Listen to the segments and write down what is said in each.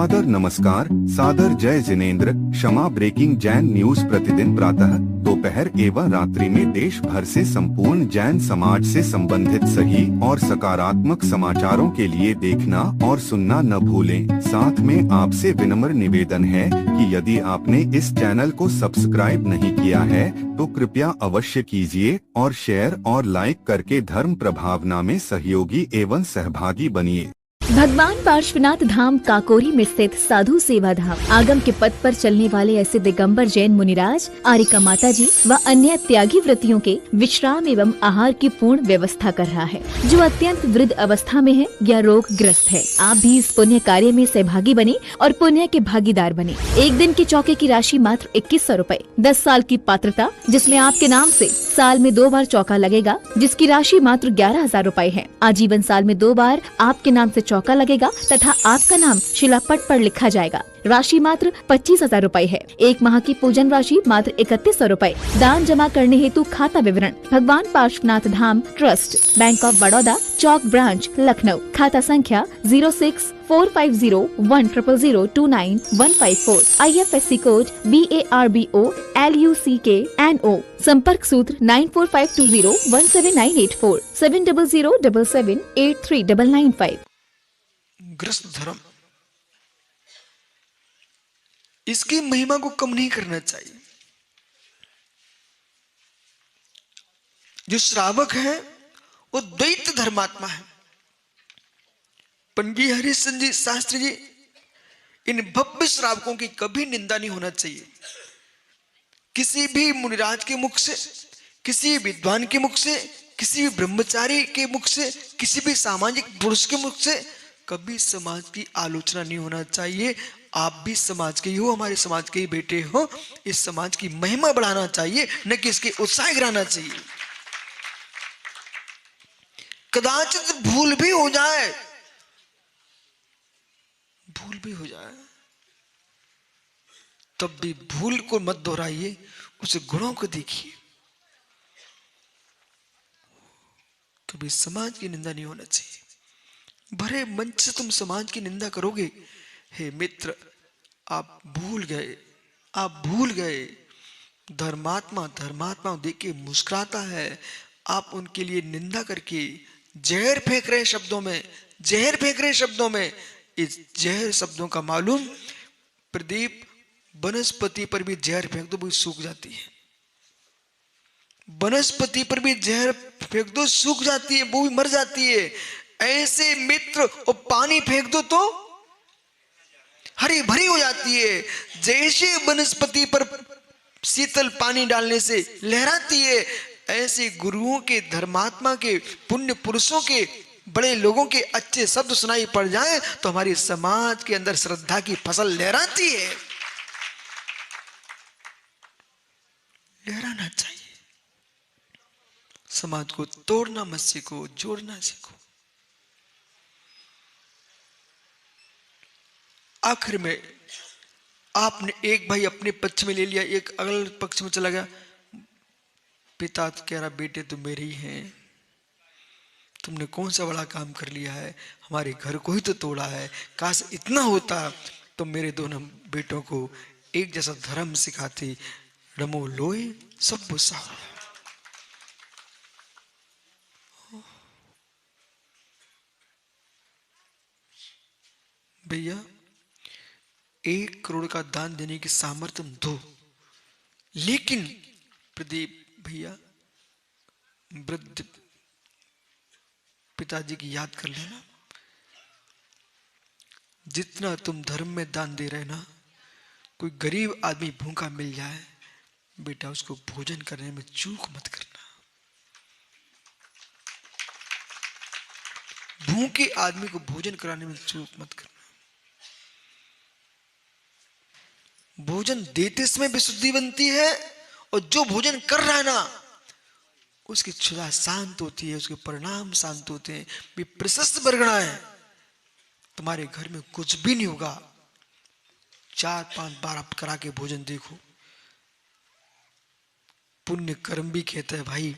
सादर नमस्कार, सादर जय जिनेंद्र। क्षमा ब्रेकिंग जैन न्यूज प्रतिदिन प्रातः, दोपहर एवं रात्रि में देश भर से संपूर्ण जैन समाज से संबंधित सही और सकारात्मक समाचारों के लिए देखना और सुनना न भूलें। साथ में आपसे विनम्र निवेदन है कि यदि आपने इस चैनल को सब्सक्राइब नहीं किया है तो कृपया अवश्य कीजिए और शेयर और लाइक करके धर्म प्रभावना में सहयोगी एवं सहभागी बनिए। भगवान पार्श्वनाथ धाम काकोरी में स्थित साधु सेवा धाम आगम के पथ पर चलने वाले ऐसे दिगंबर जैन मुनिराज, आरिका माता जी व अन्य त्यागी व्रतियों के विश्राम एवं आहार की पूर्ण व्यवस्था कर रहा है, जो अत्यंत वृद्ध अवस्था में है या रोग ग्रस्त है। आप भी इस पुण्य कार्य में सहभागी बने और पुण्य के भागीदार बने। एक दिन के चौके की राशि मात्र 2100 रूपए। 10 साल की पात्रता, जिसमें आपके नाम से साल में 2 बार चौका लगेगा, जिसकी राशि मात्र 11,000 रूपए है। आजीवन साल में 2 बार आपके नाम से चौका लगेगा तथा आपका नाम शिलापट पर लिखा जाएगा। राशि मात्र 25,000 रूपए है। 1 माह की पूजन राशि मात्र 3100 रूपए। दान जमा करने हेतु खाता विवरण भगवान Parshwanath Dham trust, bank of Baroda, Chowk branch, Lucknow. खाता संख्या 0645010029 IFSC कोड BARBO LUCKNO। संपर्क सूत्र 9452017984 7007783995। ग्रस्त धर्म, इसकी महिमा को कम नहीं करना चाहिए। जो श्रावक है वो द्वैत धर्मात्मा है। पंडित हरिश्चंद्र जी शास्त्री जी, इन भव्य श्रावकों की कभी निंदा नहीं होना चाहिए। किसी भी मुनिराज के मुख से, किसी विद्वान के मुख से, किसी भी ब्रह्मचारी के मुख से, किसी भी सामाजिक पुरुष के मुख से कभी समाज की आलोचना नहीं होना चाहिए। आप भी समाज के ही हो, हमारे समाज के ही बेटे हो। इस समाज की महिमा बढ़ाना चाहिए, न कि इसके उत्साह गिराना चाहिए। कदाचित भूल भी हो जाए, तब भी भूल को मत दोहराइए, उसे गुणों को देखिए। कभी समाज की निंदा नहीं होना चाहिए। भरे मंच से तुम समाज की निंदा करोगे, हे मित्र, आप भूल गए। धर्मात्मा देख के मुस्कुराता है। आप उनके लिए निंदा करके जहर फेंक रहे शब्दों में। इस जहर शब्दों का मालूम, प्रदीप, वनस्पति पर भी जहर फेंक दो वो सूख जाती है। वनस्पति पर भी जहर फेंक दो, सूख जाती है, वो भी मर जाती है। ऐसे मित्र, और पानी फेंक दो तो हरी भरी हो जाती है। जैसे वनस्पति पर शीतल पानी डालने से लहराती है, ऐसे गुरुओं के, धर्मात्मा के, पुण्य पुरुषों के, बड़े लोगों के अच्छे शब्द सुनाई पड़ जाए तो हमारी समाज के अंदर श्रद्धा की फसल लहराती है। लहराना चाहिए। समाज को तोड़ना मत सीखो, जोड़ना सीखो। आखिर में आपने एक भाई अपने पक्ष में ले लिया, एक अगले पक्ष में चला गया। पिता तो कह रहा, बेटे तो मेरे ही हैं, तुमने कौन सा बड़ा काम कर लिया है, हमारे घर को ही तो तोड़ा है। काश इतना होता तो मेरे दोनों बेटों को एक जैसा धर्म सिखाती। रमो लोए सब बुसा। भैया, 1 करोड़ का दान देने की सामर्थ्य दो, लेकिन प्रदीप भैया, वृद्ध पिताजी की याद कर लेना। जितना तुम धर्म में दान दे रहे ना, कोई गरीब आदमी भूखा मिल जाए, बेटा उसको भोजन करने में चूक मत करना। भूखे आदमी को भोजन कराने में चूक मत करना। भोजन देते समय विशुद्धि बनती है, और जो भोजन कर रहा है ना, उसकी क्षुधा शांत होती है, उसके परिणाम शांत होते हैं। भी प्रशस्त बरगड़ा है, तुम्हारे घर में कुछ भी नहीं होगा। 4-5 बार आप करा के भोजन देखो। पुण्य कर्म भी कहता है, भाई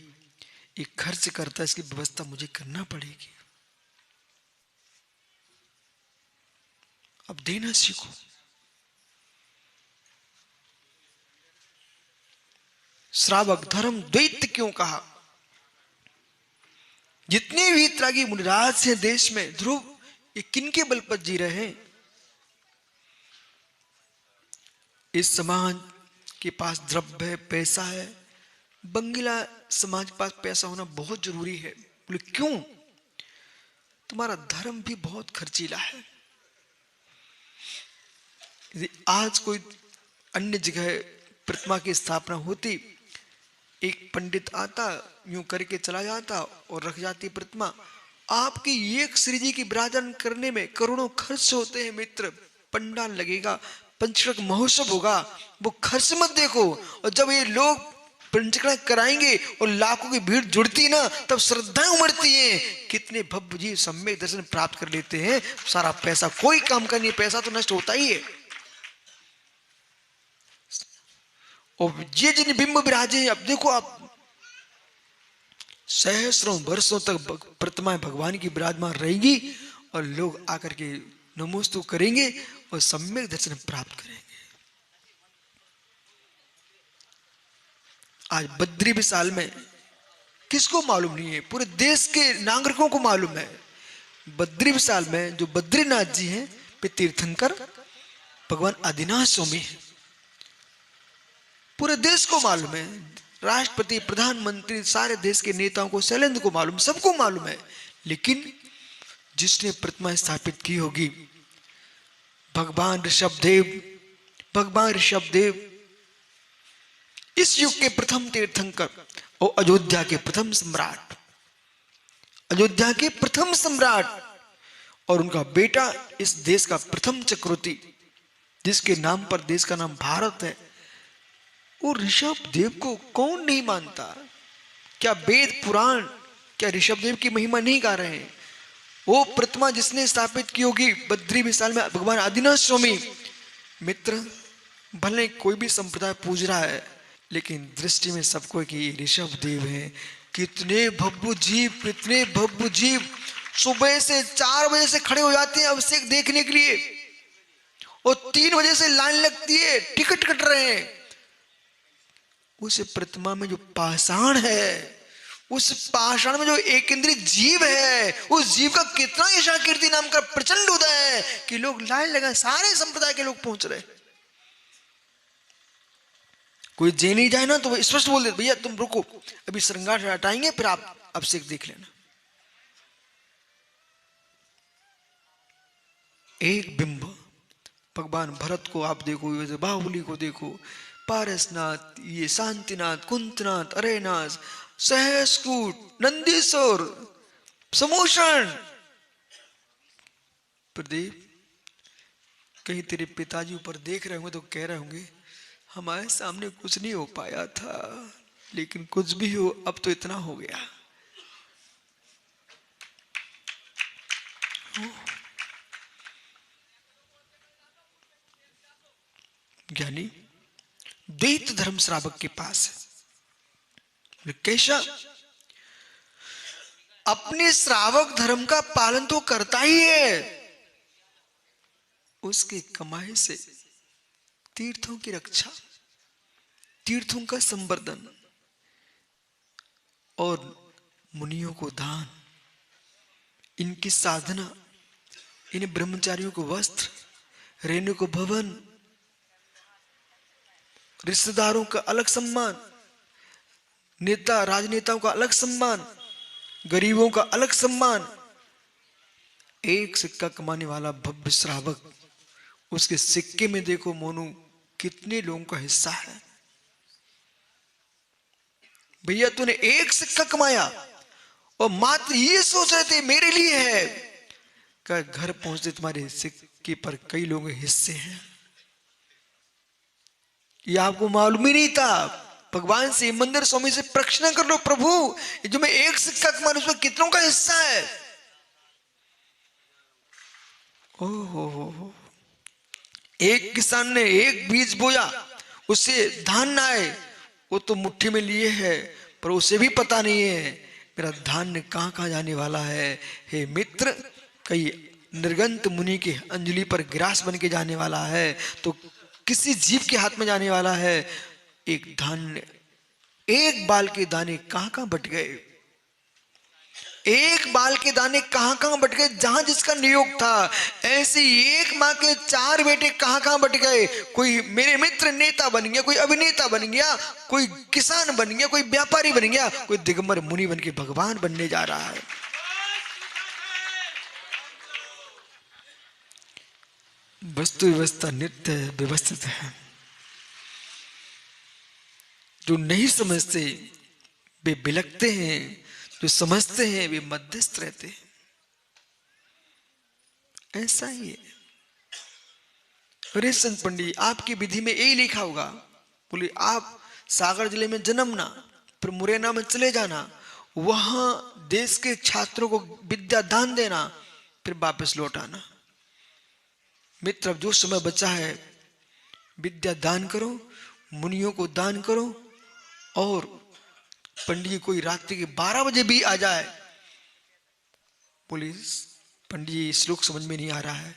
ये खर्च करता है, इसकी व्यवस्था मुझे करना पड़ेगी। अब देना सीखो। श्रावक धर्म द्वैत क्यों कहा? जितने भी वीतरागी मुनिराज हैं देश में, ध्रुव ये किनके बल पर जी रहे हैं? इस समाज के पास द्रव्य है, पैसा है, बंगला समाज के पास पैसा होना बहुत जरूरी है। बोले क्यों? तुम्हारा धर्म भी बहुत खर्चीला है। यदि आज कोई अन्य जगह प्रतिमा की स्थापना होती, एक पंडित आता, यूं करके चला जाता और रख जाती प्रतिमा। आपकी एक श्री जी की विराजन करने में करोड़ों खर्च होते हैं मित्र। पंडाल लगेगा, पंचकर्म महोत्सव होगा, वो खर्च मत देखो। और जब ये लोग पंचकर्म कराएंगे और लाखों की भीड़ जुड़ती है ना, तब श्रद्धाएं उमड़ती हैं। कितने भव्य जी सम्यक दर्शन प्राप्त कर लेते हैं। सारा पैसा कोई काम का नहीं, पैसा तो नष्ट होता ही है। और ये जिन बिंब विराजे हैं, अब देखो आप सहस्रों वर्षों तक प्रतिमाएं भगवान की विराजमान रहेंगी और लोग आकर के नमोस्तु करेंगे और सम्यक दर्शन प्राप्त करेंगे। आज बद्री विशाल में किसको मालूम नहीं है? पूरे देश के नागरिकों को मालूम है। बद्री विशाल में जो बद्रीनाथ जी हैं, वे तीर्थंकर भगवान आदिनाथ स्वामी हैं। पूरे देश को मालूम है, राष्ट्रपति, प्रधानमंत्री, सारे देश के नेताओं को, शैलेंद्र को मालूम, सबको मालूम है। लेकिन जिसने प्रतिमा स्थापित की होगी, भगवान ऋषभदेव, भगवान ऋषभदेव इस युग के प्रथम तीर्थंकर और अयोध्या के प्रथम सम्राट, अयोध्या के प्रथम सम्राट, और उनका बेटा इस देश का प्रथम चक्रवर्ती, जिसके नाम पर देश का नाम भारत है। वो ऋषभदेव को कौन नहीं मानता? क्या वेद पुराण क्या ऋषभदेव की महिमा नहीं गा रहे हैं? वो प्रतिमा जिसने स्थापित की होगी बद्री विशाल में, भगवान आदिनाथ स्वामी। मित्र, भले कोई भी संप्रदाय पूज रहा है, लेकिन दृष्टि में सबको कि ऋषभदेव है। कितने भव्य जीव, कितने भव्य जीव सुबह से 4 बजे से खड़े हो जाते हैं अभिषेक देखने के लिए, और 3 बजे से लाइन लगती है, टिकट कट रहे हैं। उस प्रतिमा में जो पाषाण है, उस पाषाण में जो एक इंद्रिय जीव है, उस जीव का कितना यशा कीर्ति नाम का प्रचंड उदय है कि लोग लाइन लगा, सारे संप्रदाय के लोग पहुंच रहे। कोई जैन ही जाए ना तो वो स्पष्ट बोल देते, भैया तुम रुको, अभी श्रृंगार हटाएंगे, फिर आप अभिषेक देख लेना। एक बिंब भगवान भरत को आप देखो, बाहुबली को देखो, पारसनाथ, ये शांतिनाथ, कुंतनाथ, अरेनाथ, सहस्कूट, नंदीश्वर, समोषण। प्रदीप, कहीं तेरे पिताजी ऊपर देख रहे होंगे तो कह रहे होंगे, हमारे सामने कुछ नहीं हो पाया था, लेकिन कुछ भी हो, अब तो इतना हो गया। ज्ञानी द्वैत धर्म श्रावक के पास है। कैसा? अपने श्रावक धर्म का पालन तो करता ही है, उसके कमाई से तीर्थों की रक्षा, तीर्थों का संवर्धन और मुनियों को दान, इनकी साधना, इन ब्रह्मचारियों को वस्त्र, रहने को भवन, रिश्तेदारों का अलग सम्मान, नेता राजनेताओं का अलग सम्मान, गरीबों का अलग सम्मान। एक सिक्का कमाने वाला भव्य श्रावक, उसके सिक्के में देखो मोनू कितने लोगों का हिस्सा है। भैया तूने एक सिक्का कमाया और मात्र ये सोच रहे थे मेरे लिए है, क्या घर पहुंचते तुम्हारे सिक्के पर कई लोगों के हिस्से हैं। ये आपको मालूम ही नहीं था। भगवान से, मंदिर स्वामी से प्रश्न कर लो, प्रभु जो मैं एक सिक्का कमाऊं उसमें कितनों का हिस्सा है। ओहो, एक किसान ने एक बीज बोया, उससे धान ना आए, वो तो मुट्ठी में लिए है, पर उसे भी पता नहीं है मेरा धान कहां कहां जाने वाला है। हे मित्र, कई निर्गंत मुनि के अंजलि पर ग्रास बन के जाने वाला है तो किसी जीव के हाथ में जाने वाला है। एक धान्य, एक बाल के दाने कहां कहां बट गए, एक बाल के दाने कहां कहां बट गए, जहां जिसका नियोग था। ऐसे एक मां के 4 बेटे कहां कहां बट गए। कोई मेरे मित्र नेता बन गया, कोई अभिनेता बन गया, कोई किसान बन गया, कोई व्यापारी बन गया, कोई दिगंबर मुनि बन के भगवान बनने जा रहा है। वस्तु व्यवस्था नित्य व्यवस्थित है। जो नहीं समझते वे बिलकते हैं, जो समझते हैं वे मध्यस्थ रहते हैं। ऐसा ही है। हरिश्चंद्र पंडित, आपकी विधि में यही लिखा होगा, बोले आप सागर जिले में जन्मना, फिर मुरैना में चले जाना, वहां देश के छात्रों को विद्या दान देना, फिर वापस लौट आना। मित्र, अब जो समय बचा है विद्या दान करो, मुनियों को दान करो। और पंडित जी कोई रात्रि के 12 बजे भी आ जाए, बोले पंडित जी श्लोक समझ में नहीं आ रहा है,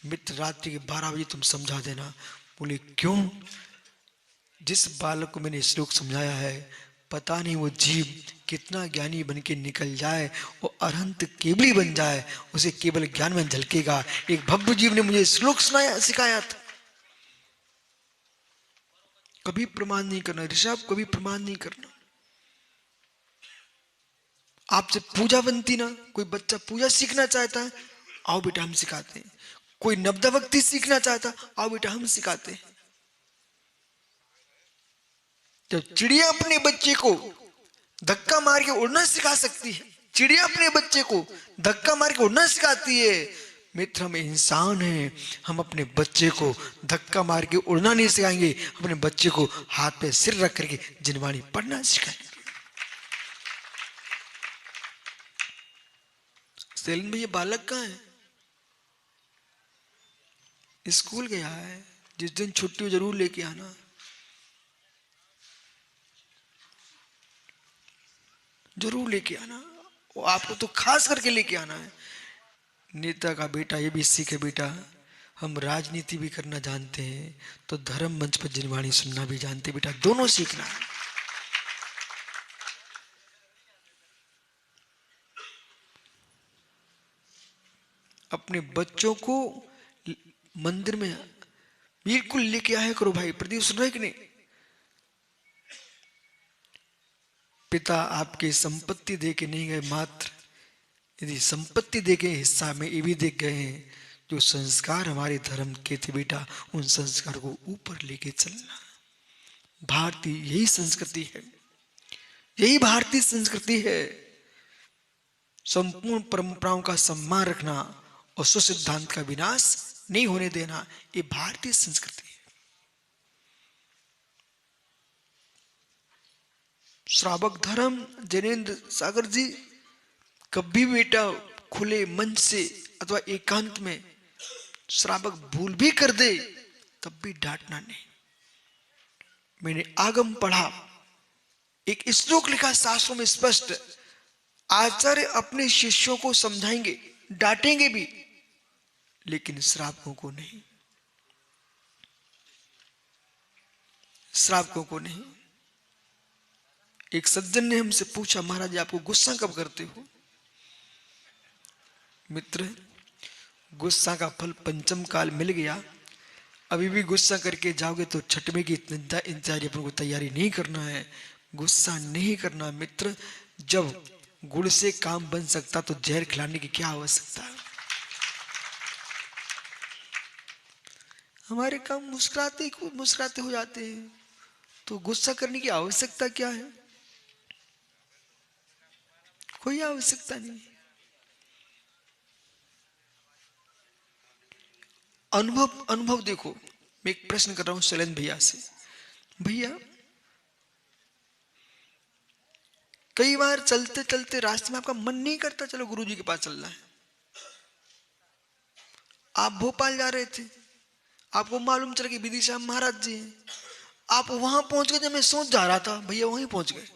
मित्र रात्रि के 12 बजे तुम समझा देना। बोले क्यों? जिस बालक को मैंने श्लोक समझाया है, पता नहीं वो जीव कितना ज्ञानी बन के निकल जाए, वो अरहंत केवली बन जाए, उसे केवल ज्ञान में झलकेगा। एक भव्य जीव ने मुझे श्लोक सुनाया, सिखाया था। कभी प्रमाण नहीं करना ऋषभ, कभी प्रमाण नहीं करना। आपसे पूजा बनती ना, कोई बच्चा पूजा सीखना चाहता है, आओ बेटा हम सिखाते हैं। कोई नवदा भक्ति सीखना चाहता, आओ बेटा हम सिखाते हैं। जब चिड़िया अपने बच्चे को धक्का मार के उड़ना सिखा सकती है, चिड़िया अपने बच्चे को धक्का मार के उड़ना सिखाती है, मित्र हम इंसान हैं, हम अपने बच्चे को धक्का मार के उड़ना नहीं सिखाएंगे, अपने बच्चे को हाथ पे सिर रख करके जिनवाणी पढ़ना सिखाएंगे। सेलन में ये बालक कहाँ है? स्कूल गया है, जिस दिन छुट्टी हो जरूर लेके आना। जरूर लेके आना, वो आपको तो खास करके लेके आना है। नेता का बेटा ये भी सीखे बेटा, हम राजनीति भी करना जानते हैं तो धर्म मंच पर जिनवाणी सुनना भी जानते हैं बेटा, दोनों सीखना है। अपने बच्चों को मंदिर में बिल्कुल लेके आया करो भाई। प्रदीप सुन रहे कि नहीं? पिता आपके संपत्ति दे के नहीं गए, मात्र यदि संपत्ति दे के हिस्सा में ये भी देख गए हैं, जो संस्कार हमारे धर्म के थे बेटा, उन संस्कार को ऊपर लेके चलना। भारतीय यही संस्कृति है, यही भारतीय संस्कृति है। संपूर्ण परंपराओं का सम्मान रखना और स्वसिद्धांत का विनाश नहीं होने देना, ये भारतीय संस्कृति है। श्रावक धर्म जैनेन्द्र सागर जी, कभी बेटा खुले मन से अथवा एकांत में श्रावक भूल भी कर दे तब भी डांटना नहीं। मैंने आगम पढ़ा, एक श्लोक लिखा शास्त्रों में स्पष्ट, आचार्य अपने शिष्यों को समझाएंगे, डांटेंगे भी, लेकिन श्रावकों को नहीं, श्रावकों को नहीं। एक सज्जन ने हमसे पूछा, महाराज आपको गुस्सा कब करते हो? मित्र, गुस्सा का फल पंचम काल मिल गया, अभी भी गुस्सा करके जाओगे तो छठवें की इंतजारी अपन को तैयारी नहीं करना है, गुस्सा नहीं करना। मित्र, जब गुड़ से काम बन सकता तो जहर खिलाने की क्या आवश्यकता है? हमारे काम मुस्कुराते हो जाते हैं, तो गुस्सा करने की आवश्यकता क्या है? कोई आवश्यकता नहीं। अनुभव देखो, मैं एक प्रश्न कर रहा हूं शैलेंद्र भैया से। भैया, कई बार चलते चलते रास्ते में आपका मन नहीं करता चलो गुरुजी के पास चलना है। आप भोपाल जा रहे थे, आपको मालूम चला कि विदिशा महाराज जी हैं, आप वहां पहुंच गए। जब मैं सोच जा रहा था, भैया वहीं पहुंच गए,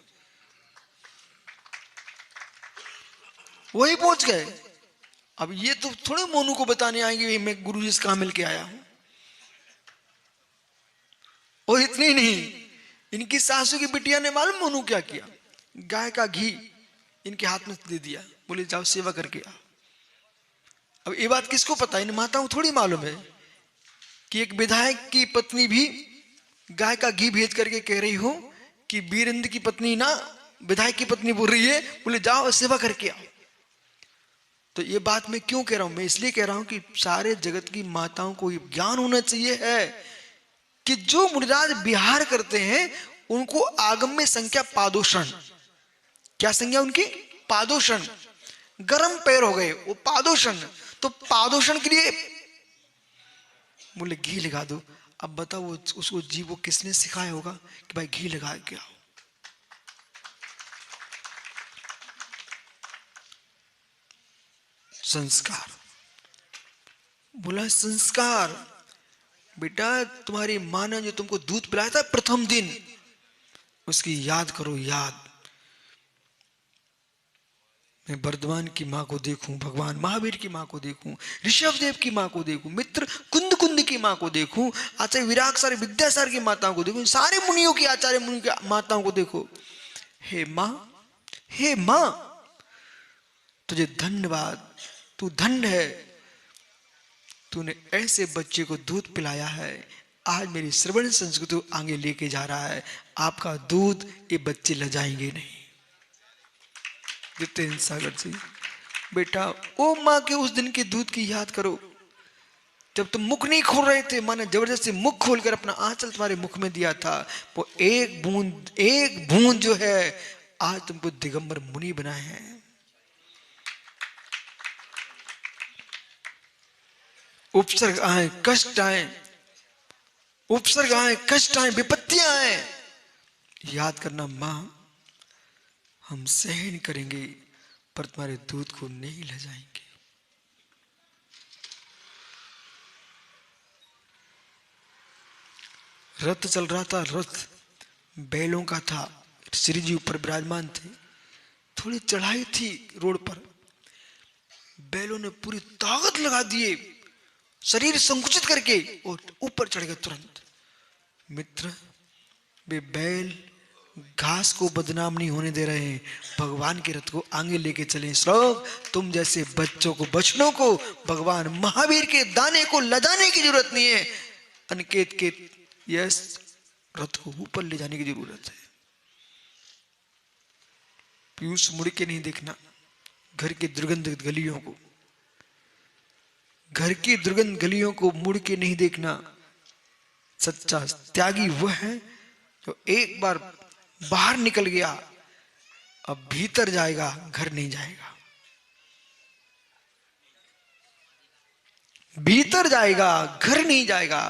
वहीं पहुंच गए। अब ये तो थोड़े मोनू को बताने आएंगे मैं गुरुजी से कहां मिल के आया हूं। और इतनी नहीं, इनकी सासू की बिटिया ने मालूम मोनू क्या किया, गाय का घी इनके हाथ में दे दिया, बोले जाओ सेवा करके आओ। अब ये बात किसको पता है, इन माताओं थोड़ी मालूम है कि एक विधायक की पत्नी भी गाय का घी भेज करके कह रही हो कि वीरेंद्र की पत्नी ना विधायक की पत्नी बोल रही है, बोले जाओ सेवा करके आओ। तो ये बात मैं क्यों कह रहा हूं, मैं इसलिए कह रहा हूं कि सारे जगत की माताओं को ये ज्ञान होना चाहिए है कि जो मुनिराज विहार करते हैं उनको आगम में संख्या पादोषण, क्या संज्ञा उनकी, पादोषण, गर्म पैर हो गए वो पादोषण। तो पादोषण के लिए बोले घी लगा दो। अब बताओ वो उसको जीव को किसने सिखाया होगा कि भाई घी लगा के आओ। संस्कार, बोला संस्कार, बेटा तुम्हारी माँ ने जो तुमको दूध पिलाया था प्रथम दिन, उसकी याद करो, याद। मैं वर्धमान की माँ को देखूं, भगवान महावीर की माँ को देखूं, ऋषभदेव की माँ को देखूं, मित्र कुंद कुंद की माँ को देखूं, आचार्य विरागसार विद्यासार की माताओं को देखूं, सारे मुनियों की, आचार्य मुनि की माताओं को देखो। हे माँ, हे माँ, तुझे धन्यवाद, तू धन्य है, तूने ऐसे बच्चे को दूध पिलाया है। आज मेरी श्रवण संस्कृति आगे लेके जा रहा है, आपका दूध ये बच्चे लजाएंगे नहीं। जितेंद्र सागर जी, बेटा ओ माँ के उस दिन के दूध की याद करो, जब तुम मुख नहीं खोल रहे थे, माँ ने जबरदस्ती मुख खोलकर अपना आंचल तुम्हारे मुख में दिया था। वो एक बूंद जो है आज तुमको दिगंबर मुनि बनाए हैं। उपसर्ग आए, कष्ट आए, उपसर्ग आए, कष्ट आए, विपत्तियां आए, याद करना मां हम सहन करेंगे पर तुम्हारे दूध को नहीं ले जाएंगे। रथ चल रहा था, रथ बैलों का था, श्री जी ऊपर विराजमान थे, थोड़ी चढ़ाई थी रोड पर, बैलों ने पूरी ताकत लगा दिए, शरीर संकुचित करके और ऊपर चढ़ गए तुरंत। मित्र वे बैल घास को बदनाम नहीं होने दे रहे हैं, भगवान के रथ को आगे लेके चले। श्लोक, तुम जैसे बच्चों को, बचनों को भगवान महावीर के दाने को लदाने की जरूरत नहीं है, अनिकेत के यस रथ को ऊपर ले जाने की जरूरत है। पीयूष मुड़ के नहीं देखना घर के दुर्गंध गलियों को, घर की दुर्गंध गलियों को मुड़ के नहीं देखना। सच्चा त्यागी वह है जो एक बार बाहर निकल गया, अब भीतर जाएगा, घर नहीं जाएगा। भीतर जाएगा, घर नहीं जाएगा।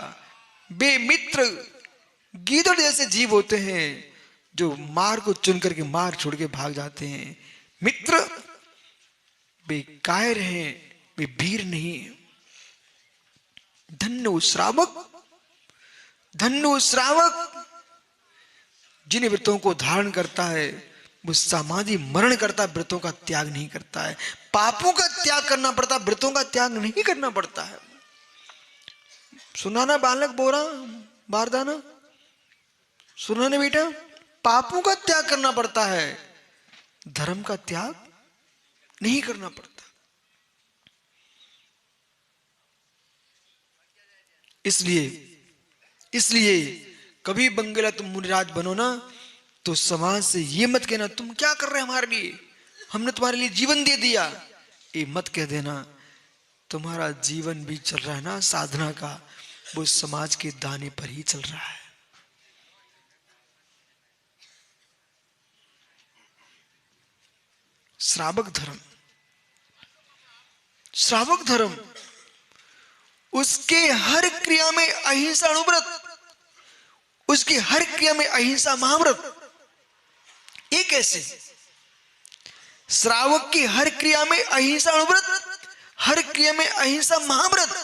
बेमित्र गीदड़ जैसे जीव होते हैं जो मार को चुन करके मार छोड़ के भाग जाते हैं। मित्र वे कायर हैं, वे वीर नहीं। धन्य वो श्रावक, धन्य वो श्रावक जिन व्रतों को धारण करता है, वो समाधि मरण करता, व्रतों का त्याग नहीं करता है। पापों का त्याग करना पड़ता, व्रतों का त्याग नहीं करना पड़ता है। सुना ना बालक बोरा बारदाना, सुना ना बेटा, पापों का त्याग करना पड़ता है, धर्म का त्याग नहीं करना पड़ता। इसलिए कभी बंगला तुम मुनिराज बनो ना तो समाज से ये मत कहना तुम क्या कर रहे हैं हमारे लिए, हमने तुम्हारे लिए जीवन दे दिया, ये मत कह देना। तुम्हारा जीवन भी चल रहा है ना साधना का, वो समाज के दाने पर ही चल रहा है। श्रावक धर्म, श्रावक धर्म, उसके हर क्रिया में अहिंसा अनुव्रत, उसकी हर क्रिया में अहिंसा महाव्रत। ये कैसे? श्रावक की हर क्रिया में अहिंसा अनुव्रत, हर क्रिया में अहिंसा महाव्रत।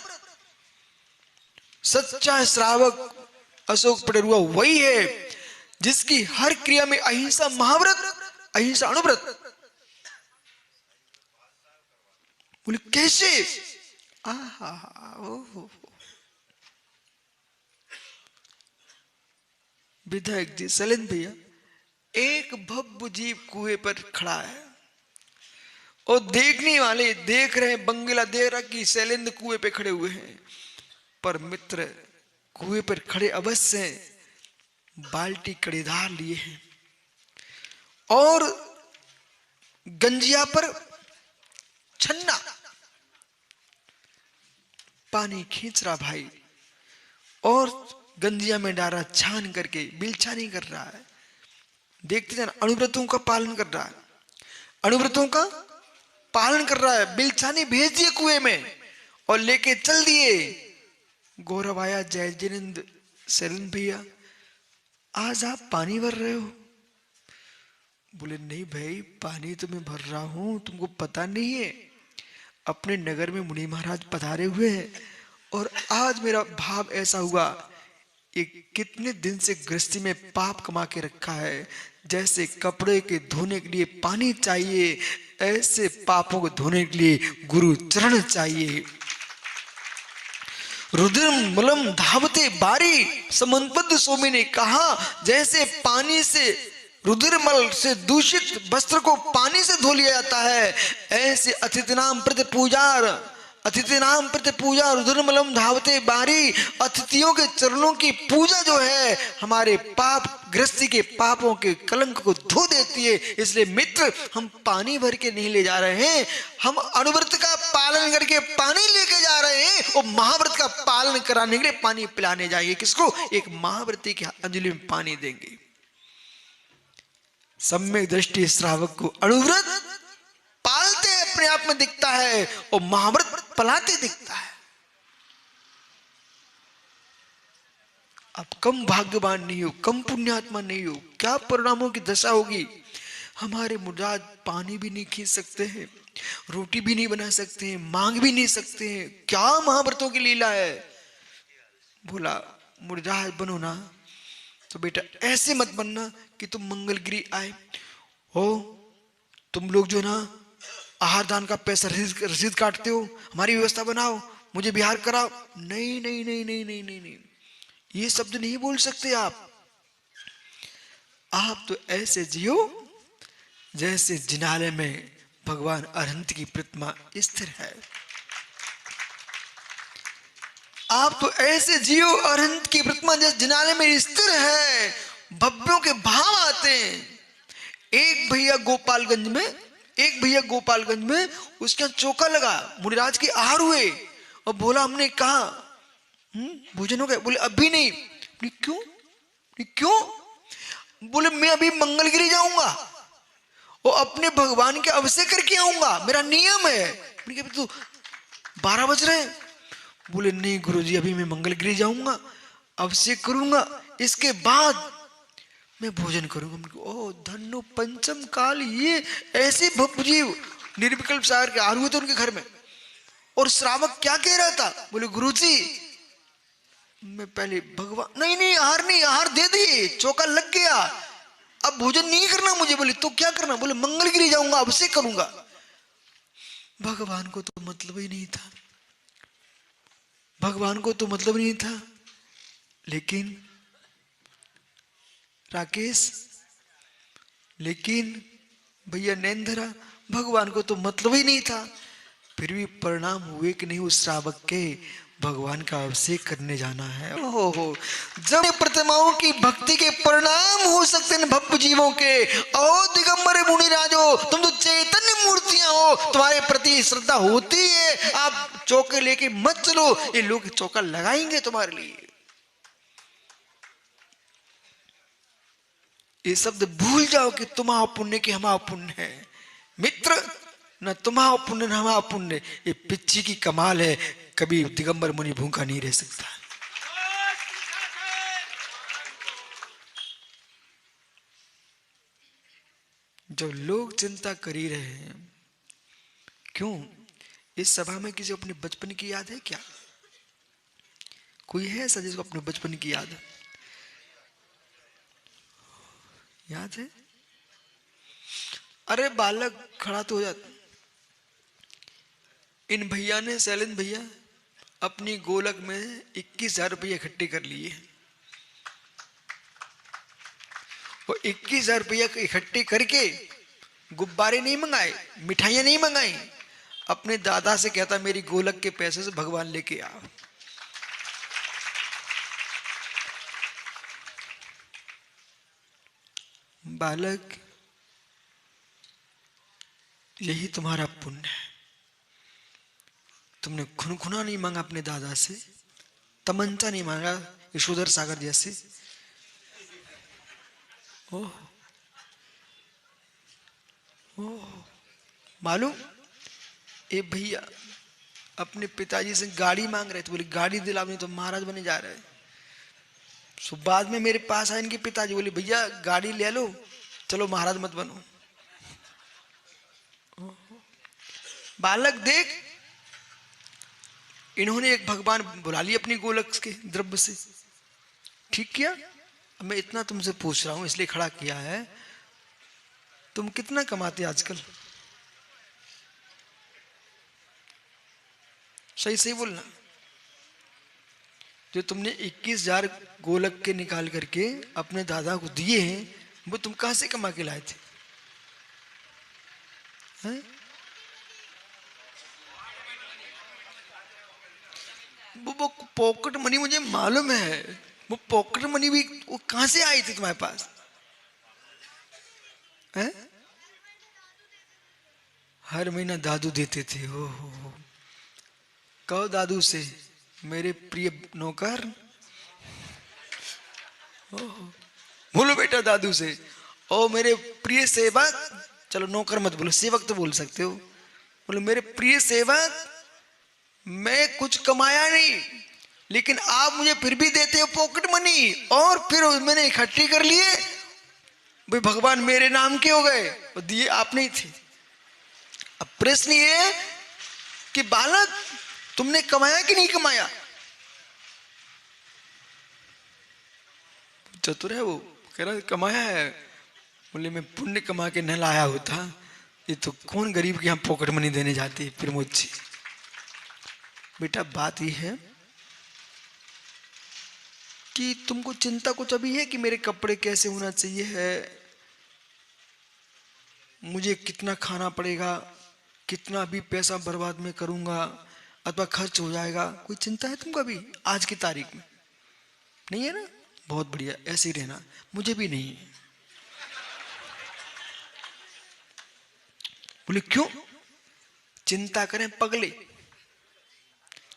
सच्चा श्रावक अशोक पटेरुआ वही है जिसकी हर क्रिया में अहिंसा महाव्रत, अहिंसा अनुव्रत। बोले कैसे? आहा, ओहो। विधायक जी, शैलेंद्र भैया, एक भव्य जीव कुएं पर खड़ा है और देखने वाले देख रहे हैं, बंगला देख रहा कि शैलेंद्र कुएं पे खड़े हुए हैं, पर मित्र कुएं पर खड़े अवश्य बाल्टी कड़ीदार लिए हैं और गंजिया पर छन्ना पानी खींच रहा भाई, और गंजिया में डारा छान करके बिलछानी कर रहा है। देखते जाना, अनुव्रतों का पालन कर रहा है, अनुव्रतों का पालन कर रहा है। बिलछानी भेज दिए कुएं में और लेके चल दिए। गौरव आया, जय जिनेंद्र, शैलेंद्र भैया आज आप पानी भर रहे हो? बोले नहीं भाई, पानी तो मैं भर रहा हूं, तुमको पता नहीं है, अपने नगर में मुनि महाराज पधारे हुए हैं और आज मेरा भाव ऐसा हुआ, ये कितने दिन से गृहस्थी में पाप कमा के रखा है, जैसे कपड़े के धोने के लिए पानी चाहिए, ऐसे पापों को धोने के लिए गुरु चरण चाहिए। रुद्र मलम धावते बारी, समन्पद स्वामी ने कहा, जैसे पानी से रुद्रमल से दूषित वस्त्र को पानी से धो लिया जाता है, ऐसे अतिथि नाम प्रति पूजा रुद्रमलम धावते बारी, अतिथियों के चरणों की पूजा जो है हमारे पाप गृहस्थी के पापों के कलंक को धो देती है। इसलिए मित्र, हम पानी भर के नहीं ले जा रहे हैं, हम अनुव्रत का पालन करके पानी लेके जा रहे हैं और महाव्रत का पालन कराने के लिए पानी पिलाने जाएंगे। किसको? एक महाव्रती की अंजलि में पानी देंगे। सम्यक दृष्टि श्रावक को अनुव्रत पालते अपने आप में दिखता है और महाव्रत पलाते दिखता है। अब कम भाग्यवान नहीं हो, कम पुण्यात्मा नहीं हो, क्या परिणामों की दशा होगी। हमारे मुराद पानी भी नहीं खींच सकते हैं, रोटी भी नहीं बना सकते हैं, मांग भी नहीं सकते हैं, क्या महाव्रतों की लीला है। बोला मुराद बनो ना तो बेटा ऐसे मत बनना कि तुम मंगलगिरी आए हो, तुम लोग जो ना आहार दान का पैसा रसीद काटते हो, हमारी व्यवस्था बनाओ, मुझे बिहार कराओ। नहीं नहीं नहीं नहीं नहीं नहीं नहीं, ये शब्द नहीं बोल सकते आप तो ऐसे जियो जैसे जिनालय में भगवान अरहंत की प्रतिमा स्थिर है। आप तो ऐसे जियो अरहंत की प्रतिमा जैसे जिनालय में स्थिर है, भव्यों के भाव आते हैं। एक भैया गोपालगंज में उसका चौका लगा, मुनिराज के आहार हुए और बोला, हमने कहा भोजन हो गया? बोले अभी नहीं। क्यों? बोले मैं अभी मंगलगिरी जाऊंगा और अपने भगवान के अभिषेक करके आऊंगा, मेरा नियम है। तो 12 बज रहे। बोले नहीं गुरुजी, अभी मैं मंगलगिरी जाऊंगा, अभिषेक करूंगा, इसके बाद मैं भोजन करूंगा। ओ धन्नो पंचम काल, ये ऐसे भवजीव निर्विकल्प सागर के आहार हुए थे उनके घर में। और श्रावक क्या कह रहा था? बोले गुरुजी मैं पहले भगवान, नहीं आहार दे दिए, चौका लग गया, अब भोजन नहीं करना मुझे। बोले तो क्या करना? बोले मंगलगिरी जाऊंगा, अभिषेक करूंगा। भगवान को तो मतलब ही नहीं था, भगवान को तो मतलब नहीं था। लेकिन राकेश, लेकिन भैया नैनधरा, भगवान को तो मतलब ही नहीं था, फिर भी परिणाम हुए कि नहीं उस श्रावक के, भगवान का अभिषेक करने जाना है। ओहो, जब प्रतिमाओं की भक्ति के परिणाम हो सकते हैं भव्य जीवों के। ओ दिगंबर मुनिराजो, तुम तो चैतन्य मूर्तियां हो, तुम्हारे प्रति श्रद्धा होती है, आप चौके लेके मत चलो, ये लोग चौका लगाएंगे तुम्हारे लिए। ये शब्द भूल जाओ कि तुम्हारा पुण्य कि हमारा पुण्य है। मित्र, न तुम्हारा पुण्य न हमारा पुण्य, ये पिच्ची की कमाल है, कभी दिगंबर मुनि भूखा नहीं रह सकता। जो लोग चिंता कर ही रहे हैं, क्यों इस सभा में किसी को अपने बचपन की याद है क्या? कोई है ऐसा जिसको अपने बचपन की याद है? अरे बालक खड़ा तो हो जाता। इन भैया ने, शैलेंद्र भैया, अपनी गोलक में 21,000 रुपये इकट्ठे कर लिए। वो 21,000 रुपया इकट्ठे करके गुब्बारे नहीं मंगाए, मिठाइयां नहीं मंगाई, अपने दादा से कहता मेरी गोलक के पैसे से भगवान लेके आओ। बालक, यही तुम्हारा पुण्य है। तुमने खुनखुना नहीं मांगा अपने दादा से, तमंचा नहीं मांगा यशोधर सागर जैसे। ओह ओह, मालूम ए भैया अपने पिताजी से गाड़ी मांग रहे थे, बोले गाड़ी दिला, नहीं तो महाराज बने जा रहे हैं। सो बाद में मेरे पास आए इनके पिताजी, बोले भैया गाड़ी ले लो, चलो महाराज मत बनो। बालक देख, इन्होंने एक भगवान बुला लिया अपनी गोलक के द्रव्य से, ठीक किया। अब मैं इतना तुमसे पूछ रहा हूं इसलिए खड़ा किया है, तुम कितना कमाते आजकल? सही सही बोलना। जो तुमने 21,000 गोलक के निकाल करके अपने दादा को दिए हैं, वो तुम कहां से कमा के लाए थे? हैं? वो पॉकेट मनी मुझे मालूम है, वो पॉकेट मनी भी वो कहां से आई थी तुम्हारे पास? हैं? हर महीना दादू देते थे। हो कहो दादू से, मेरे प्रिय नौकर। बोलो बेटा दादू से, ओ मेरे प्रिय सेवक, चलो नौकर मत बोलो, सेवक तो बोल सकते हो। बोलो मेरे प्रिय सेवक, मैं कुछ कमाया नहीं, लेकिन आप मुझे फिर भी देते हो पॉकेट मनी, और फिर मैंने इकट्ठी कर लिए, भाई भगवान मेरे नाम के हो गए, और दिए आप नहीं थे। अब प्रश्न ये कि बालक तुमने कमाया कि नहीं कमाया? चतुर है वो, कह रहा कमाया है। बोले मैं पुण्य कमा के न लाया होता, ये तो कौन गरीब के यहाँ पॉकेट मनी देने जाती है प्रमोद जी। बेटा बात यह है कि तुमको चिंता कुछ अभी है कि मेरे कपड़े कैसे होना चाहिए है, मुझे कितना खाना पड़ेगा, कितना भी पैसा बर्बाद में करूंगा अथवा खर्च हो जाएगा, कोई चिंता है तुमको अभी आज की तारीख में? नहीं है ना? बहुत बढ़िया, ऐसे ही रहना। मुझे भी नहीं है। बोले क्यों चिंता करें पगले?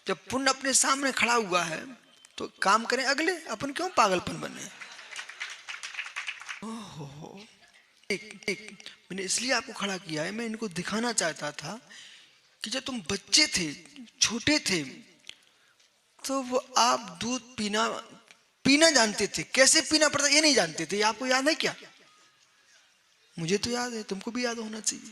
जब पुण्य अपने सामने खड़ा हुआ है तो काम करें अगले, अपन क्यों पागलपन बने? ओहो, एक मैंने इसलिए आपको खड़ा किया है, मैं इनको दिखाना चाहता था कि जब तुम बच्चे थे, छोटे थे, तो वो आप दूध पीना जानते थे, कैसे पीना पड़ता ये नहीं जानते थे। आपको याद है क्या? मुझे तो याद है, तुमको भी याद होना चाहिए।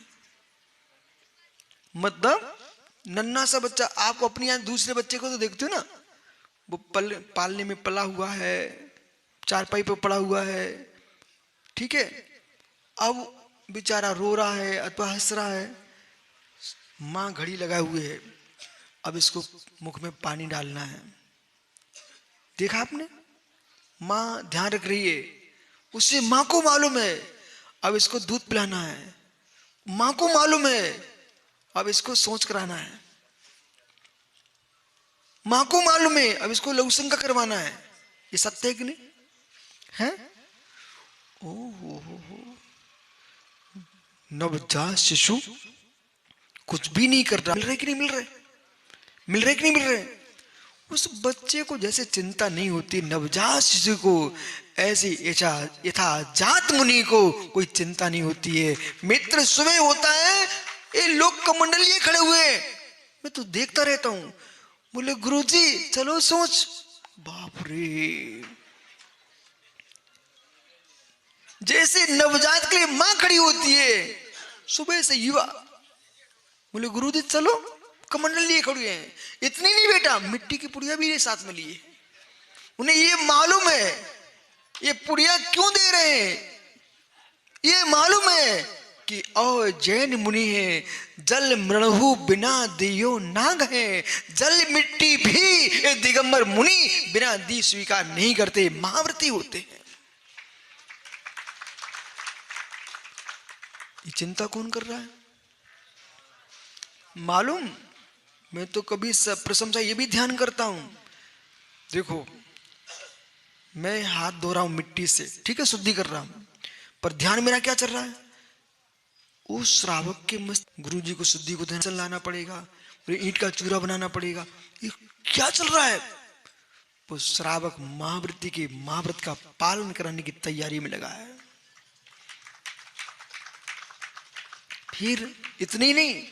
मतलब नन्ना सा बच्चा, आपको अपनी यहाँ दूसरे बच्चे को तो देखते हो ना, वो पालने में पला हुआ है, चारपाई पे पड़ा हुआ है, ठीक है, अब बेचारा रो रहा है अथवा हंस रहा है, माँ घड़ी लगाए हुए है, अब इसको मुख में पानी डालना है। देखा आपने? माँ ध्यान रख रही है, उससे माँ को मालूम है अब इसको दूध पिलाना है, माँ को मालूम है अब इसको सोच कराना है, माँ को मालूम है अब इसको लघुशंका करवाना है। ये सत्य है कि नहीं है? ओहो, नवजात शिशु कुछ भी नहीं कर रहा, मिल रहे कि नहीं मिल रहे, मिल रहे कि नहीं मिल रहे? उस बच्चे को जैसे चिंता नहीं होती नवजात शिशु को, ऐसी यथाजात मुनि को कोई चिंता नहीं होती है। मित्र सुबह होता है, ये लोग कमंडलीय खड़े हुए, मैं तो देखता रहता हूं। बोले गुरुजी चलो सोच, बाप रे, जैसे नवजात के लिए मां खड़ी होती है सुबह से युवा। बोले गुरुजी चलो, कमंडल लिए खड़े हैं। इतनी नहीं बेटा, मिट्टी की पुड़िया भी साथ में लिए। उन्हें ये मालूम है ये पुड़िया क्यों दे रहे हैं, ये मालूम है कि ओ जैन मुनि है, जल मृणहु बिना दियो ना गए, जल मिट्टी भी दिगंबर मुनि बिना दी स्वीकार नहीं करते, महाव्रती होते हैं। ये चिंता कौन कर रहा है मालूम? मैं तो कभी प्रशंसा ये भी ध्यान करता हूं। देखो मैं हाथ धो रहा हूं मिट्टी से, ठीक है, शुद्धि कर रहा हूं, पर ध्यान मेरा क्या चल रहा है? उस श्रावक के मस्त गुरु जी को शुद्धि को ध्यान लाना पड़ेगा, ईंट का चूरा बनाना पड़ेगा, ये क्या चल रहा है? वो श्रावक महाव्रती के महाव्रत का पालन कराने की तैयारी में लगा है। फिर इतनी नहीं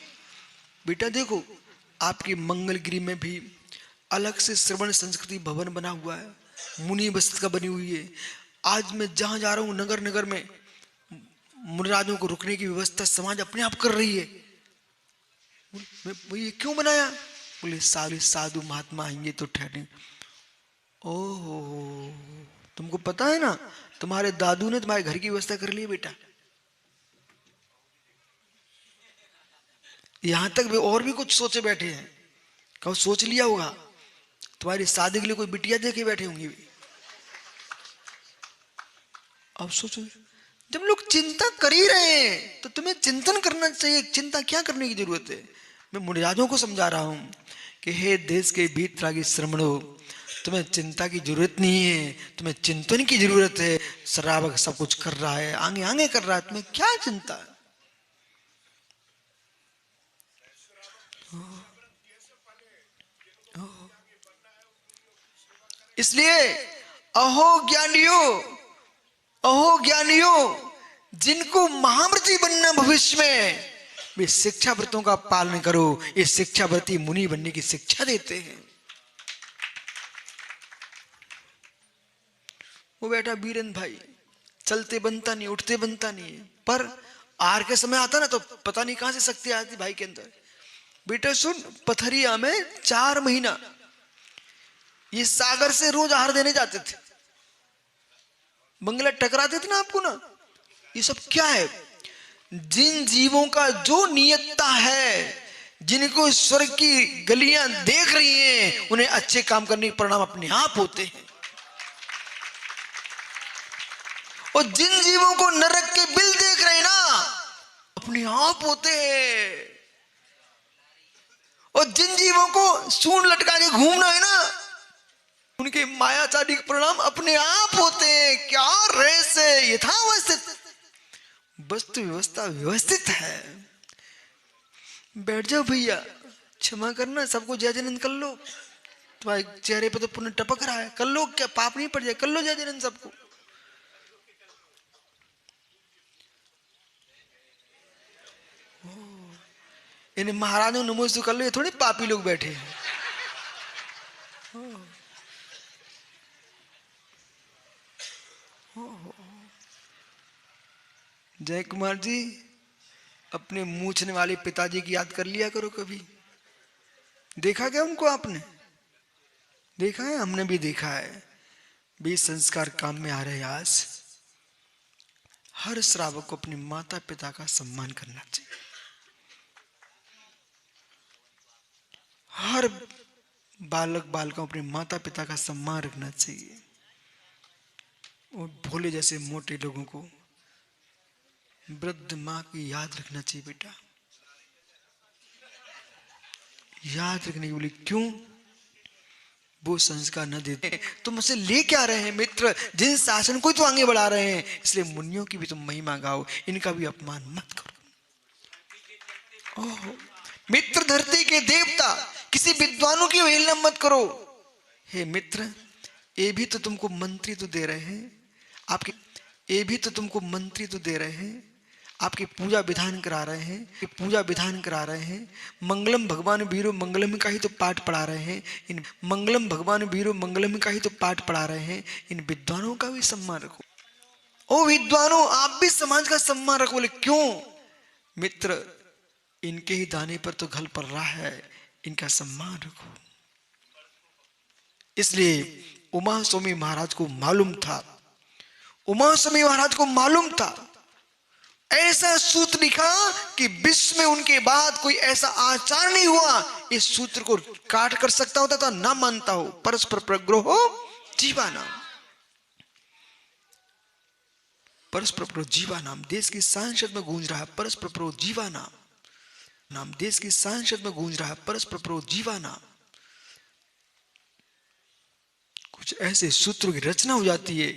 बेटा, देखो आपके मंगलगिरी में भी अलग से श्रवण संस्कृति भवन बना हुआ है, मुनि बस्ती का बनी हुई है। आज मैं जहां जा रहा हूं नगर नगर में मुनिराजों को रुकने की व्यवस्था समाज अपने आप कर रही है। मैं ये क्यों बनाया? बोले साधु महात्मा आएंगे तो ठहरे। ओहो, तुमको पता है ना तुम्हारे दादू ने तुम्हारे घर की व्यवस्था कर ली है बेटा। यहां तक भी और भी कुछ सोचे बैठे हैं, कहो सोच लिया होगा तुम्हारी शादी के लिए कोई बिटिया देखे बैठे होंगे। अब सोचो, जब लोग चिंता कर ही रहे हैं तो तुम्हें चिंतन करना चाहिए। चिंता क्या करने की जरूरत है? मैं मुनिराजों को समझा रहा हूं कि हे देश के भीतरागी श्रमणों, तुम्हें चिंता की जरूरत नहीं है, तुम्हें चिंतन की जरूरत है। श्रावक सब कुछ कर रहा है, आगे आगे कर रहा है, तुम्हें क्या चिंता है? इसलिए अहो ज्ञानियों, जिनको महाव्रती बनना भविष्य में, वे शिक्षा व्रतों का पालन करो। ये शिक्षा व्रती मुनि बनने की शिक्षा देते हैं। वो बेटा बीरेन भाई चलते बनता नहीं, उठते बनता नहीं, पर आहार के समय आता ना तो पता नहीं कहां से शक्ति आती भाई के अंदर। बेटा सुन, पथरिया में 4 महीना ये सागर से रोज आहार देने जाते थे, मंगला टकराते थे ना आपको ना। ये सब क्या है? जिन जीवों का जो नियतता है, जिनको स्वर्ग की गलियां देख रही हैं, उन्हें अच्छे काम करने के परिणाम अपने आप होते हैं। और जिन जीवों को नरक के बिल देख रहे हैं ना, अपने आप होते हैं। और जिन जीवों को सूंड लटका के घूमना है ना, उनके मायाचारी के परिणाम अपने आप होते हैं। क्या रहस्य यथावस्थित, वस्तु व्यवस्था व्यवस्थित है। बैठ जाओ भैया, क्षमा करना, सबको जय जयनंद कर लो। तुम्हारे चेहरे पे तो पुण्य टपक रहा है, कर लो, क्या पाप नहीं पड़ जाए, कर लो जय जयनंद सबको। इन्हें महाराजों नमोस्तु कर लो, ये थोड़े पापी लोग बैठे हैं। जय कुमार जी, अपने मूछने वाले पिताजी की याद कर लिया करो कभी। देखा क्या उनको आपने? देखा है, हमने भी देखा है। 20 संस्कार काम में आ रहे हैं। आज हर श्रावक को अपने माता पिता का सम्मान करना चाहिए। हर बालक बालिकाओं अपने माता पिता का सम्मान रखना चाहिए। और भोले जैसे मोटे लोगों को, वृद्ध माँ की याद रखना चाहिए बेटा। याद रखने के लिए क्यों? वो संस्कार न देते तुम मुझसे ले क्या रहे हैं मित्र? जिन शासन को तो आगे बढ़ा रहे हैं, इसलिए मुनियों की भी तुम महिमा गाओ, इनका भी अपमान मत करो। ओह मित्र, धरती के देवता, किसी विद्वानों की अवहेलना मत करो। हे मित्र, ये भी तो तुमको मंत्री तो दे रहे हैं, आपके ये भी तो तुमको मंत्री तो दे रहे हैं, आपकी पूजा विधान करा रहे हैं, पूजा विधान करा रहे हैं। मंगलम भगवान वीरो मंगलम का ही तो पाठ पढ़ा रहे हैं। इन मंगलम भगवान वीरो मंगलम का ही तो पाठ पढ़ा रहे हैं। इन विद्वानों का भी सम्मान रखो। ओ विद्वानों, आप भी समाज का सम्मान रखो। बोले क्यों? मित्र, इनके ही दाने पर तो घल पड़ रहा है, इनका सम्मान रखो। इसलिए उमा स्वामी महाराज को मालूम था, उमा स्वामी महाराज को मालूम था, ऐसा सूत्र लिखा कि विश्व में उनके बाद कोई ऐसा आचार नहीं हुआ इस सूत्र को काट कर सकता होता था, ना मानता हो। परस्पर प्रग्रह हो जीवानाम, परस्पर प्रग्रह जीवानाम। देश की सांसद में गूंज रहा है परस्पर प्रग्रह जीवानाम नाम, देश की सांसद में गूंज रहा है परस्पर प्रग्रह जीवानाम। कुछ ऐसे सूत्रों की रचना हो जाती है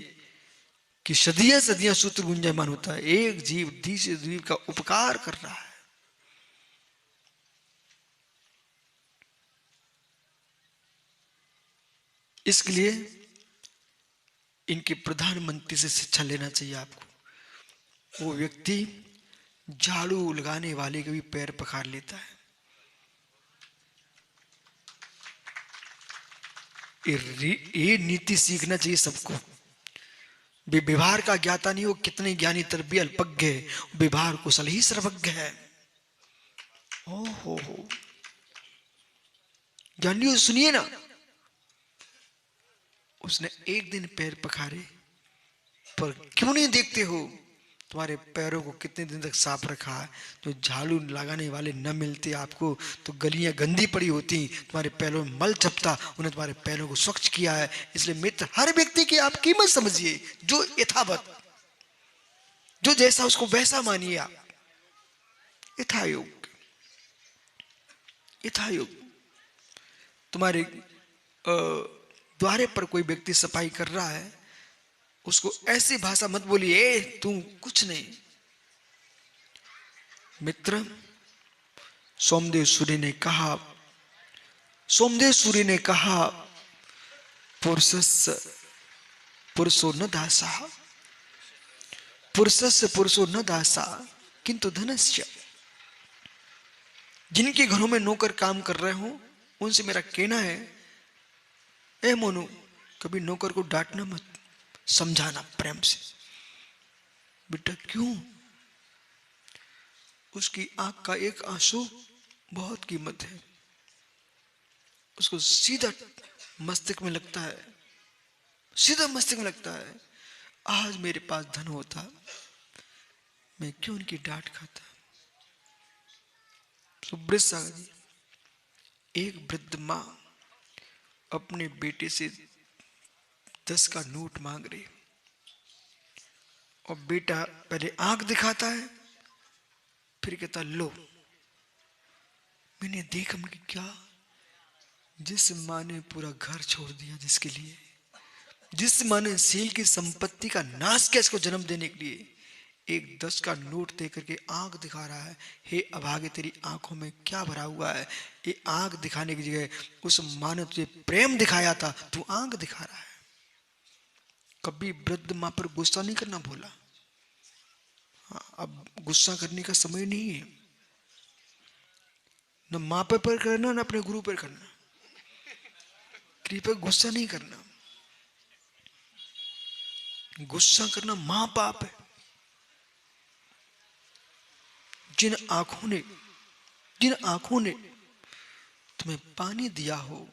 कि सदियां सदियां सूत्र गुंजायमान होता है। एक जीव दूसरे जीव का उपकार कर रहा है। इसके लिए इनके प्रधानमंत्री से शिक्षा लेना चाहिए आपको। वो व्यक्ति झाड़ू लगाने वाले के भी पैर पखार लेता है। ये नीति सीखना चाहिए सबको। व्यवहार का ज्ञाता नहीं, वो कितने ज्ञानी तरबी अल्पज्ञ है, व्यवहार कुशल ही सर्वज्ञ है। हो ज्ञानियों सुनिए ना, उसने एक दिन पैर पखारे, पर क्यों नहीं देखते हो तुम्हारे पैरों को कितने दिन तक साफ रखा है। जो झाड़ू लगाने वाले न मिलते आपको तो गलियां गंदी पड़ी होती, तुम्हारे पैरों में मल चपता, उन्हें तुम्हारे पैरों को स्वच्छ किया है। इसलिए मित्र, हर व्यक्ति की आप कीमत समझिए, जो यथावत, जो जैसा उसको वैसा मानिए आप। यथायोग, यथायोग। तुम्हारे द्वारे पर कोई व्यक्ति सफाई कर रहा है, उसको ऐसी भाषा मत बोलिए तू कुछ नहीं। मित्र, सोमदेव सूर्य ने कहा, सोमदेव सूर्य ने कहा, पुरुषो न दासा, पुरुषस्य पुरुषो न दासा किंतु धनस्य। जिनके घरों में नौकर काम कर रहे हो उनसे मेरा कहना है, ए मोनू, कभी नौकर को डांटना मत, समझाना प्रेम से। बेटा क्यों? उसकी आंख का एक आंसू बहुत कीमत है। उसको सीधा मस्तिष्क में लगता है, सीधा मस्तिष्क में लगता है, आज मेरे पास धन होता मैं क्यों उनकी डांट खाता। सुब्रत सागर जी, एक वृद्ध मां अपने बेटे से 10 का नोट मांग रही, और बेटा पहले आंख दिखाता है, फिर कहता लो। मैंने देखा कि क्या, जिस मां ने पूरा घर छोड़ दिया जिसके लिए, जिस मां ने सील की संपत्ति का नाश किया इसको जन्म देने के लिए, एक 10 का नोट दे करके आंख दिखा रहा है। हे अभागे, तेरी आंखों में क्या भरा हुआ है? ये आंख दिखाने की जगह उस मां ने तुझे प्रेम दिखाया था, तू आंख दिखा रहा है। कभी वृद्ध मां पर गुस्सा नहीं करना भूला। हाँ, अब गुस्सा करने का समय नहीं है, न मां पर करना न अपने गुरु पर करना। कृपया गुस्सा नहीं करना, गुस्सा करना महापाप है। जिन आंखों ने तुम्हें पानी दिया हो,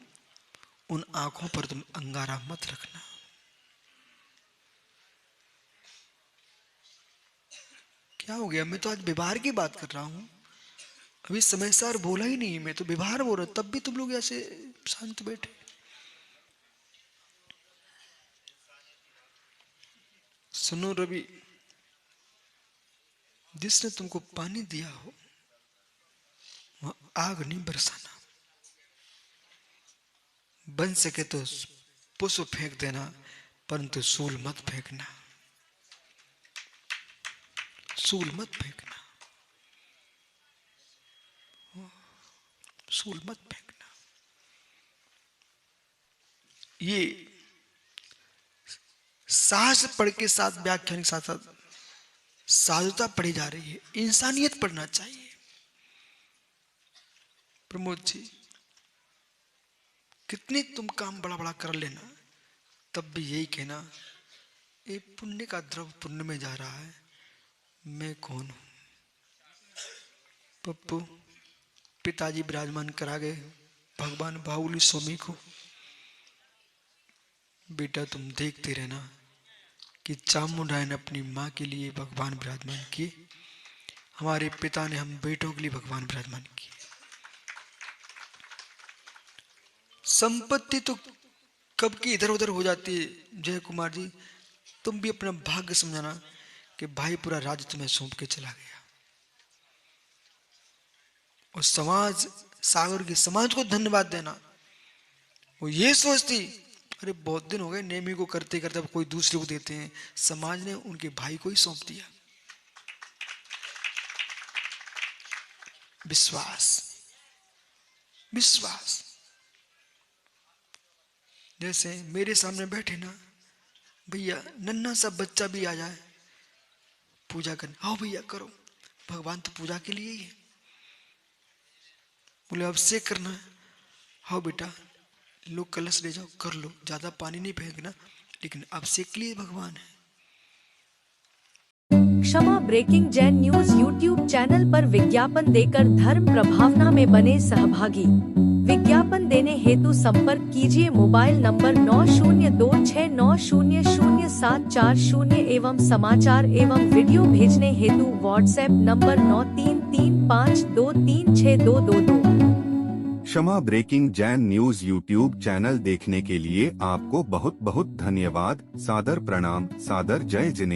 उन आंखों पर तुम अंगारा मत रखना। क्या हो गया? मैं तो आज व्यवहार की बात कर रहा हूं, अभी समय सार बोला ही नहीं, मैं तो व्यवहार बोल रहा, तब भी तुम लोग ऐसे शांत बैठे। सुनो रवि, जिसने तुमको पानी दिया हो वह आग नहीं बरसाना। बन सके तो पुष्प फेंक देना, परंतु सूल मत फेंकना, सूल मत फेंकना, सूल मत फेंकना। ये साहस पढ़ के साथ व्याख्यान के साथ साथ साधुता पढ़ी जा रही है, इंसानियत पढ़ना चाहिए। प्रमोद जी, कितनी तुम काम बड़ा बड़ा कर लेना, तब भी यही कहना, ये पुण्य का द्रव पुण्य में जा रहा है, मैं कौन हूं? पप्पू पिताजी विराजमान करा गए भगवान बाहुली स्वामी को। बेटा तुम देखते रहना कि चामुंडा ने अपनी मां के लिए भगवान विराजमान किए, हमारे पिता ने हम बेटों के लिए भगवान विराजमान किए। संपत्ति तो कब की इधर उधर हो जाती है। जय कुमार जी, तुम भी अपना भाग्य समझाना कि भाई पूरा राज्य तुम्हें सौंप के चला गया। और समाज, सागर की समाज को धन्यवाद देना। वो ये सोचती, अरे बहुत दिन हो गए नेमी को करते करते, अब कोई दूसरे को देते हैं। समाज ने उनके भाई को ही सौंप दिया। विश्वास, विश्वास। जैसे मेरे सामने बैठे ना भैया, नन्हा सा बच्चा भी आ जाए पूजा करने, आओ भैया करो, भगवान तो पूजा के लिए ही है। बोले अभिषेक करना है, हाँ बेटा लो कलश ले जाओ कर लो, ज्यादा पानी नहीं फेंकना, लेकिन अभिषेक के लिए भगवान है। Kshama breaking Jain news YouTube channel पर विज्ञापन देकर धर्म प्रभावना में बने सहभागी। विज्ञापन देने हेतु संपर्क कीजिए मोबाइल नंबर 9026900740 एवं समाचार एवं वीडियो भेजने हेतु WhatsApp number 9335236222। Kshama breaking Jain news YouTube channel देखने के लिए आपको बहुत बहुत धन्यवाद। सादर प्रणाम, सादर जय जिनेंद्र।